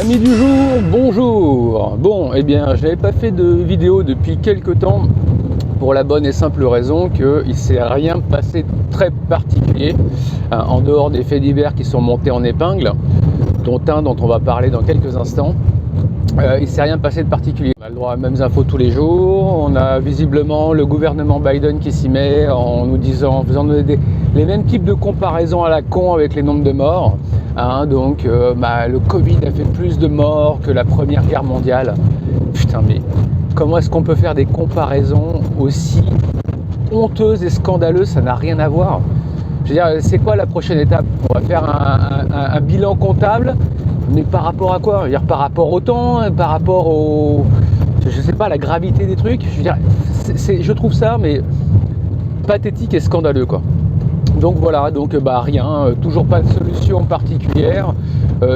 Amis du jour, bonjour. Bon, eh bien, je n'avais pas fait de vidéo depuis quelques temps pour la bonne et simple raison qu'il ne s'est rien passé de très particulier, en dehors des faits divers qui sont montés en épingle, dont un dont on va parler dans quelques instants. Il ne s'est rien passé de particulier. On a le droit aux mêmes infos tous les jours. On a visiblement le gouvernement Biden qui s'y met en nous disant, en faisant les mêmes types de comparaisons à la con avec les nombres de morts. Donc le Covid a fait plus de morts que la Première Guerre mondiale. Putain, mais comment est-ce qu'on peut faire des comparaisons aussi honteuses et scandaleuses? Ça n'a rien à voir. Je veux dire, c'est quoi la prochaine étape? On va faire un bilan comptable, mais par rapport à quoi? Je veux dire, par rapport au temps, par rapport au... je sais pas, la gravité des trucs. Je veux dire, je trouve ça, mais pathétique et scandaleux, quoi. Donc voilà, rien, toujours pas de solution particulière,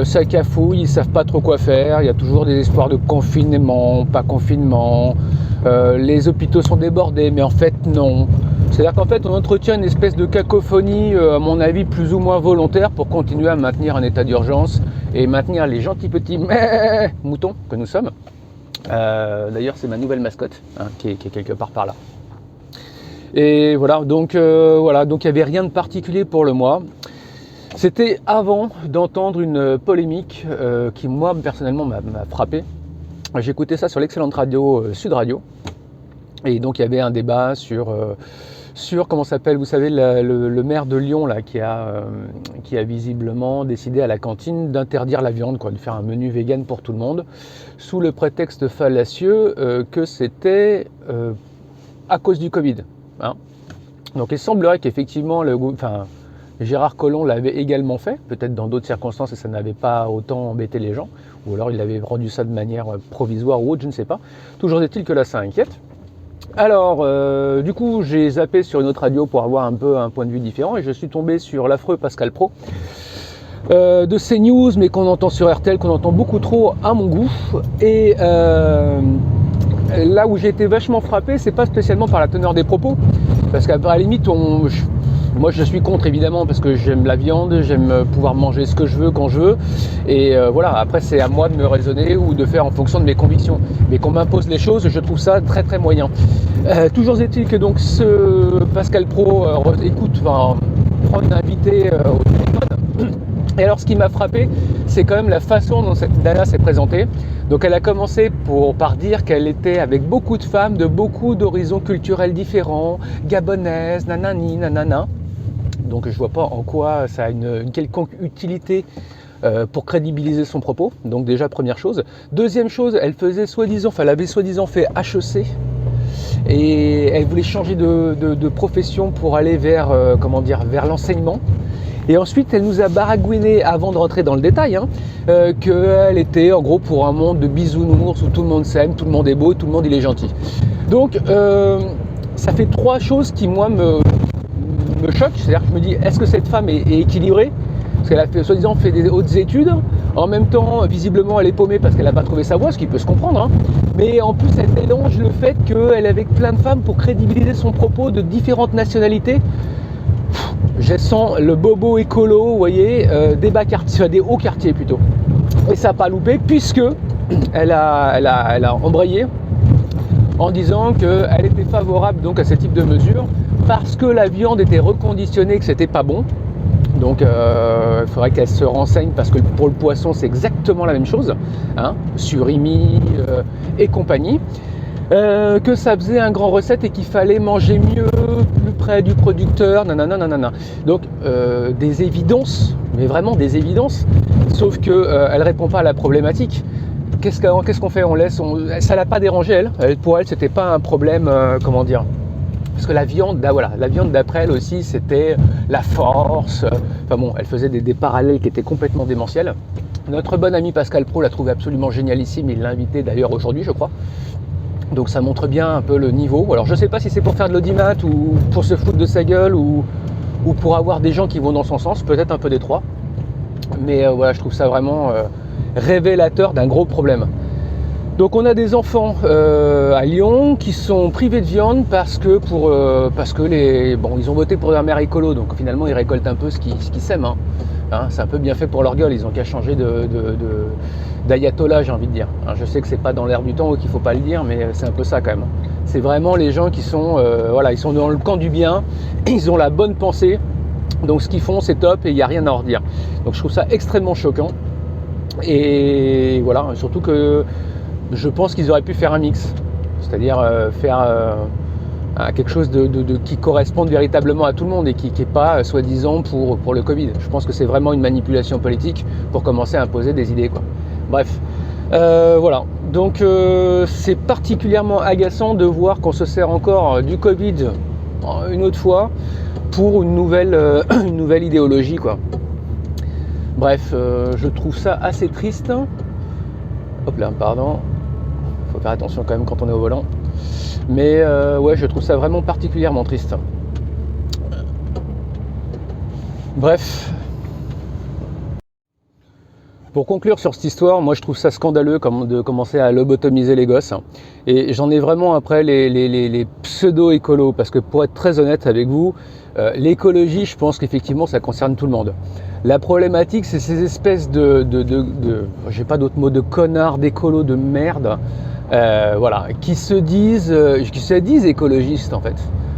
ça cafouille, ils savent pas trop quoi faire, il y a toujours des espoirs de confinement, pas confinement, les hôpitaux sont débordés, mais en fait non. C'est-à-dire qu'en fait on entretient une espèce de cacophonie, à mon avis plus ou moins volontaire, pour continuer à maintenir un état d'urgence et maintenir les gentils petits moutons que nous sommes. D'ailleurs c'est ma nouvelle mascotte, qui est quelque part par là. Et voilà, donc il n'y avait rien de particulier pour le mois. C'était avant d'entendre une polémique qui, moi, personnellement, m'a frappé. J'écoutais ça sur l'excellente radio Sud Radio. Et donc, il y avait un débat sur comment s'appelle, vous savez, le maire de Lyon, là, qui a visiblement décidé à la cantine d'interdire la viande, quoi, de faire un menu vegan pour tout le monde, sous le prétexte fallacieux que c'était à cause du Covid. Donc il semblerait qu'effectivement Gérard Collomb l'avait également fait, peut-être dans d'autres circonstances et ça n'avait pas autant embêté les gens, ou alors il avait rendu ça de manière provisoire ou autre, je ne sais pas. Toujours est-il que là ça inquiète. Alors du coup j'ai zappé sur une autre radio pour avoir un peu un point de vue différent et je suis tombé sur l'affreux Pascal Praud de CNews, mais qu'on entend sur RTL, qu'on entend beaucoup trop à mon goût. Et là où j'ai été vachement frappé, c'est pas spécialement par la teneur des propos, parce qu'à la limite, moi je suis contre évidemment, parce que j'aime la viande, j'aime pouvoir manger ce que je veux quand je veux, et voilà, après c'est à moi de me raisonner ou de faire en fonction de mes convictions, mais qu'on m'impose les choses, je trouve ça très très moyen. Toujours est-il que donc ce Pascal Praud prend une invitée au téléphone. Et alors ce qui m'a frappé, c'est quand même la façon dont cette nana s'est présentée. Donc elle a commencé par dire qu'elle était avec beaucoup de femmes de beaucoup d'horizons culturels différents, gabonaises, nanani, nanana. Donc je vois pas en quoi ça a une quelconque utilité pour crédibiliser son propos. Donc déjà première chose. Deuxième chose, elle avait soi-disant fait HEC. Et elle voulait changer de profession pour aller vers l'enseignement. Et ensuite, elle nous a baragouiné, avant de rentrer dans le détail, qu'elle était en gros pour un monde de bisounours où tout le monde s'aime, tout le monde est beau, tout le monde il est gentil. Donc, ça fait trois choses qui, moi, me choquent. C'est-à-dire que je me dis, est-ce que cette femme est équilibrée? Parce qu'elle a soi-disant fait des hautes études. En même temps, visiblement, elle est paumée parce qu'elle n'a pas trouvé sa voie, ce qui peut se comprendre. Mais en plus, elle mélange le fait qu'elle est avec plein de femmes pour crédibiliser son propos de différentes nationalités. Je sens le bobo écolo, vous voyez, des hauts quartiers plutôt. Et ça n'a pas loupé, puisque elle a embrayé en disant qu'elle était favorable donc à ce type de mesures parce que la viande était reconditionnée, que c'était pas bon. Donc il faudrait qu'elle se renseigne, parce que pour le poisson c'est exactement la même chose, surimi et compagnie. Que ça faisait un grand recette et qu'il fallait manger mieux, plus près du producteur, nanana. Donc des évidences, mais vraiment des évidences, sauf qu'elle ne répond pas à la problématique. Qu'est-ce qu'on fait? Ça l'a pas dérangé elle. Pour elle, c'était pas un problème, parce que la viande d'après elle aussi, c'était la force. Elle faisait des parallèles qui étaient complètement démentiels. Notre bon ami Pascal Praud l'a trouvé absolument génialissime, il l'a invité d'ailleurs aujourd'hui, je crois. Donc ça montre bien un peu le niveau. Alors je ne sais pas si c'est pour faire de l'audimat ou pour se foutre de sa gueule ou pour avoir des gens qui vont dans son sens, peut-être un peu des trois. Mais je trouve ça vraiment révélateur d'un gros problème. Donc on a des enfants à Lyon qui sont privés de viande parce que ils ont voté pour un maire écolo, donc finalement ils récoltent un peu ce qu'ils sèment. C'est un peu bien fait pour leur gueule, ils n'ont qu'à changer d'ayatollah, j'ai envie de dire. Alors, je sais que c'est pas dans l'air du temps ou qu'il faut pas le dire, mais c'est un peu ça quand même. C'est vraiment les gens qui sont, voilà, ils sont dans le camp du bien, ils ont la bonne pensée, donc ce qu'ils font c'est top et il n'y a rien à en redire. Donc je trouve ça extrêmement choquant. Et voilà, surtout que je pense qu'ils auraient pu faire un mix, c'est-à-dire faire quelque chose qui corresponde véritablement à tout le monde et qui n'est pas soi-disant pour le Covid. Je pense que c'est vraiment une manipulation politique pour commencer à imposer des idées, quoi. Bref, voilà. Donc c'est particulièrement agaçant de voir qu'on se sert encore du Covid une autre fois pour une nouvelle idéologie, quoi. Bref, je trouve ça assez triste. Hop là, pardon. Faut faire attention quand même quand on est au volant. Mais ouais, je trouve ça vraiment particulièrement triste. Bref. Pour conclure sur cette histoire, moi je trouve ça scandaleux de commencer à lobotomiser les gosses. Et j'en ai vraiment après les pseudo-écolos, parce que pour être très honnête avec vous, l'écologie, je pense qu'effectivement ça concerne tout le monde. La problématique, c'est ces espèces j'ai pas d'autre mot, de connards, d'écolos, de merde, voilà, qui se disent écologistes en fait,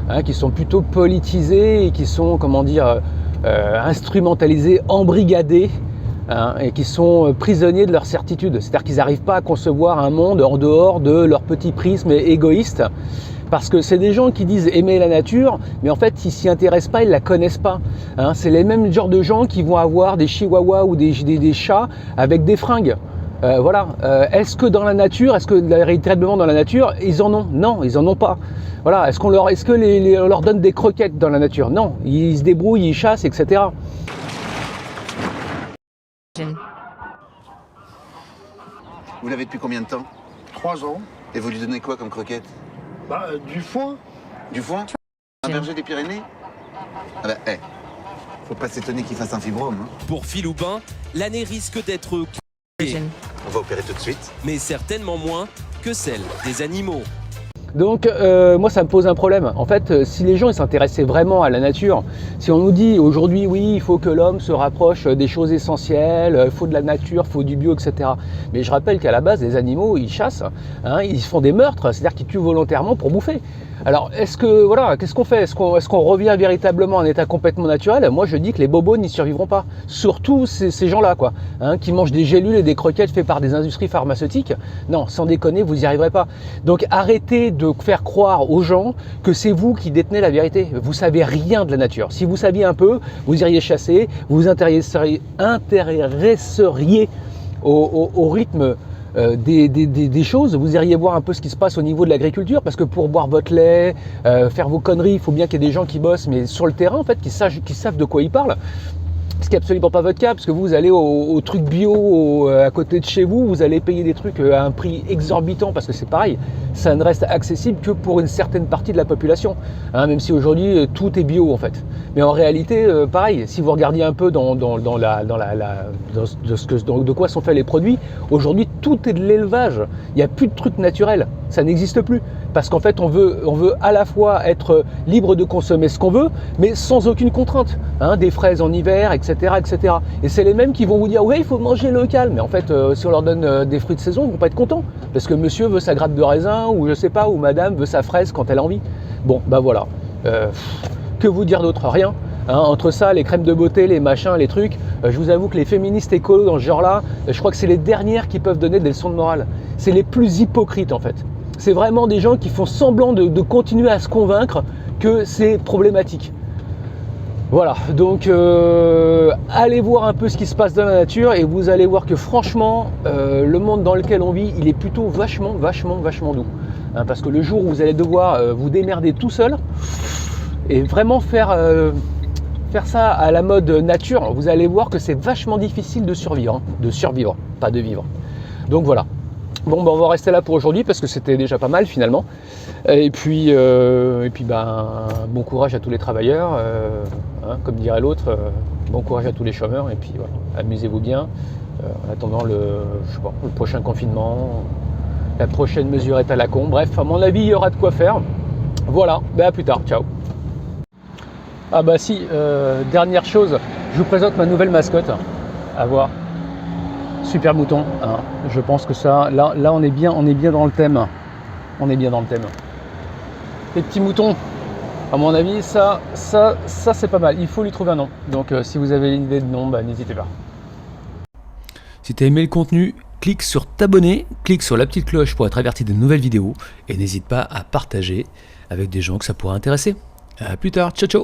hein, qui sont plutôt politisés et qui sont, comment dire, instrumentalisés, embrigadés. Hein, et qui sont prisonniers de leur certitude. C'est-à-dire qu'ils n'arrivent pas à concevoir un monde en dehors de leur petit prisme égoïste. Parce que c'est des gens qui disent aimer la nature, mais en fait, ils s'y intéressent pas, ils la connaissent pas. Hein, c'est les mêmes genres de gens qui vont avoir des chihuahuas ou des chats avec des fringues. Voilà. Est-ce que dans la nature, est-ce que véritablement dans la nature, ils en ont? Non, ils en ont pas. Voilà. Est-ce qu'on on leur donne des croquettes dans la nature? Non. Ils se débrouillent, ils chassent, etc. Vous l'avez depuis combien de temps? 3 ans. Et vous lui donnez quoi comme croquette? Du foin. Du foin? Un berger des Pyrénées? Ah bah, faut pas s'étonner qu'il fasse un fibrome. Hein. Pour Philoubin, l'année risque d'être compliquée, On va opérer tout de suite. mais certainement moins que celle des animaux. Donc moi ça me pose un problème. En fait, si les gens ils s'intéressaient vraiment à la nature, si on nous dit aujourd'hui oui il faut que l'homme se rapproche des choses essentielles, il faut de la nature, il faut du bio, etc. Mais je rappelle qu'à la base les animaux ils chassent, hein, ils font des meurtres, c'est-à-dire qu'ils tuent volontairement pour bouffer. Alors est-ce que voilà, qu'est-ce qu'on fait? Est-ce qu'on revient véritablement à un état complètement naturel? Moi je dis que les bobos n'y survivront pas. Surtout ces gens-là quoi, hein, qui mangent des gélules et des croquettes faites par des industries pharmaceutiques. Non, sans déconner, vous n'y arriverez pas. Donc arrêtez de faire croire aux gens que c'est vous qui détenez la vérité. Vous savez rien de la nature. Si vous saviez un peu, vous iriez chasser, vous vous intéresseriez au rythme des choses, vous iriez voir un peu ce qui se passe au niveau de l'agriculture, parce que pour boire votre lait, faire vos conneries, il faut bien qu'il y ait des gens qui bossent, mais sur le terrain en fait, qui savent de quoi ils parlent. Ce qui n'est absolument pas votre cas, parce que vous allez au truc bio à côté de chez vous, vous allez payer des trucs à un prix exorbitant, parce que c'est pareil, ça ne reste accessible que pour une certaine partie de la population, hein, même si aujourd'hui tout est bio en fait. Mais en réalité, pareil, si vous regardiez un peu de quoi sont faits les produits, aujourd'hui tout est de l'élevage, il n'y a plus de trucs naturels, ça n'existe plus. Parce qu'en fait, on veut à la fois être libre de consommer ce qu'on veut, mais sans aucune contrainte. Hein, des fraises en hiver, etc., etc. Et c'est les mêmes qui vont vous dire « Ouais, il faut manger local ». Mais en fait, si on leur donne des fruits de saison, ils ne vont pas être contents. Parce que monsieur veut sa grappe de raisin, ou je sais pas, ou madame veut sa fraise quand elle a envie. Bon, bah voilà. Que vous dire d'autre? Rien. Hein, entre ça, les crèmes de beauté, les machins, les trucs, je vous avoue que les féministes écolos dans ce genre-là, je crois que c'est les dernières qui peuvent donner des leçons de morale. C'est les plus hypocrites en fait. C'est vraiment des gens qui font semblant de continuer à se convaincre que c'est problématique. Voilà, donc allez voir un peu ce qui se passe dans la nature et vous allez voir que franchement, le monde dans lequel on vit, il est plutôt vachement doux. Hein, parce que le jour où vous allez devoir vous démerder tout seul et vraiment faire ça à la mode nature, vous allez voir que c'est vachement difficile de survivre, pas de vivre. Donc voilà. Bon, ben on va rester là pour aujourd'hui parce que c'était déjà pas mal finalement. Et puis bon courage à tous les travailleurs, hein, comme dirait l'autre, bon courage à tous les chômeurs. Et puis voilà, amusez-vous bien en attendant le prochain confinement, la prochaine mesurette à la con. Bref, à mon avis, il y aura de quoi faire. Voilà, ben à plus tard, ciao. Ah bah si, dernière chose, je vous présente ma nouvelle mascotte. À voir. Super mouton, hein. Je pense que ça, là on est bien dans le thème. On est bien dans le thème. Les petits moutons, à mon avis, ça c'est pas mal. Il faut lui trouver un nom. Donc si vous avez une idée de nom, bah, n'hésitez pas. Si tu as aimé le contenu, clique sur t'abonner, clique sur la petite cloche pour être averti de nouvelles vidéos et n'hésite pas à partager avec des gens que ça pourrait intéresser. À plus tard, ciao ciao.